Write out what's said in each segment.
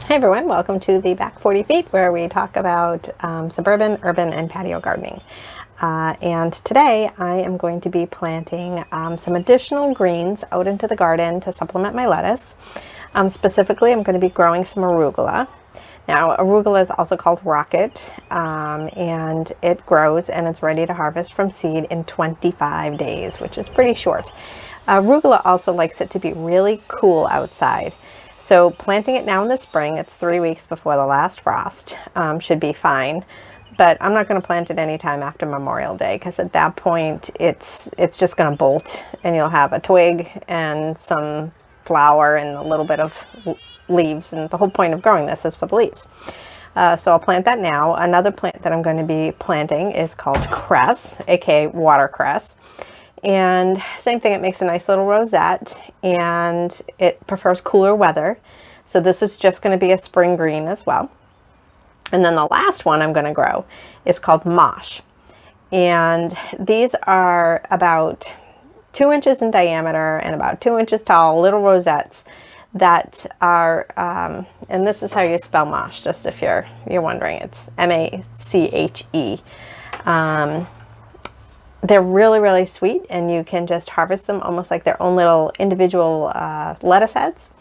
Hey everyone, welcome to the Back 40 Feet where we talk about suburban, urban, and patio gardening. And today I am going to be planting some additional greens out into the garden to supplement my lettuce. Specifically, I'm going to be growing some arugula. Now, arugula is also called rocket, and it grows and it's ready to harvest from seed in 25 days, which is pretty short. Arugula also likes it to be really cool outside. So planting it now in the spring, it's 3 weeks before the last frost, should be fine. But I'm not going to plant it anytime after Memorial Day because at that point it's just going to bolt and you'll have a twig and some flower and a little bit of leaves. And the whole point of growing this is for the leaves. So I'll plant that now. Another plant that I'm going to be planting is called cress, aka watercress. And same thing, it makes a nice little rosette and it prefers cooler weather. So this is just going to be a spring green as well. And then the last one I'm going to grow is called mache. And these are about 2 inches in diameter and about 2 inches tall, little rosettes that are, and this is how you spell mache, just if you're wondering, it's M-A-C-H-E. They're really, really sweet, and you can just harvest them almost like their own little individual lettuce heads.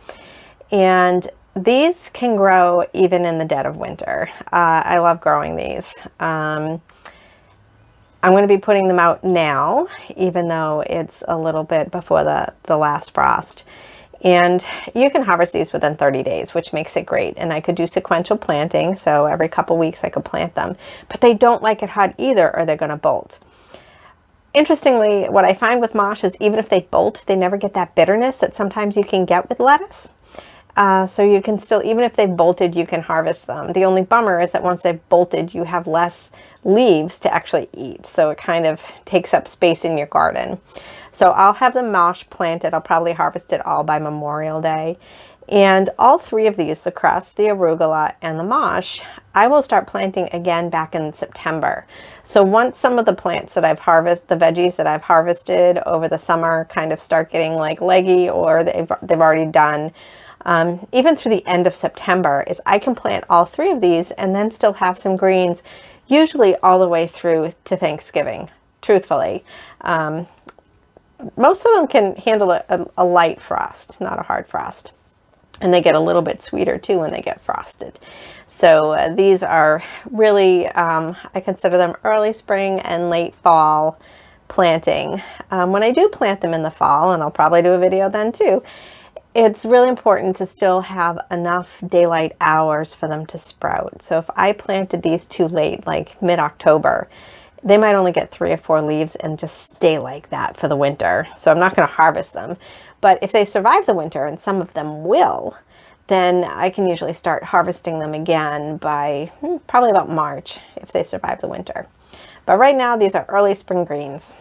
And these can grow even in the dead of winter. I love growing these. I'm going to be putting them out now, even though it's a little bit before the last frost. And you can harvest these within 30 days, which makes it great. And I could do sequential planting, so every couple weeks I could plant them. But they don't like it hot either, or they're going to bolt. Interestingly, what I find with mache is even if they bolt, they never get that bitterness that sometimes you can get with lettuce. So you can still, even if they've bolted, you can harvest them. The only bummer is that once they've bolted, you have less leaves to actually eat. So it kind of takes up space in your garden. So I'll have the mache planted. I'll probably harvest it all by Memorial Day. And all three of these, the cress, the arugula, and the mache, I will start planting again back in September. So once some of the plants that I've harvested, the veggies that I've harvested over the summer kind of start getting like leggy or they've already done, even through the end of September, is I can plant all three of these and then still have some greens, usually all the way through to Thanksgiving, truthfully. Most of them can handle a light frost, not a hard frost. And they get a little bit sweeter too when they get frosted. So these are really, I consider them early spring and late fall planting. When I do plant them in the fall, and I'll probably do a video then too, it's really important to still have enough daylight hours for them to sprout. So if I planted these too late, like mid-October, they might only get 3 or 4 leaves and just stay like that for the winter. So I'm not going to harvest them. But if they survive the winter, and some of them will, then I can usually start harvesting them again by probably about March if they survive the winter. But right now, these are early spring greens.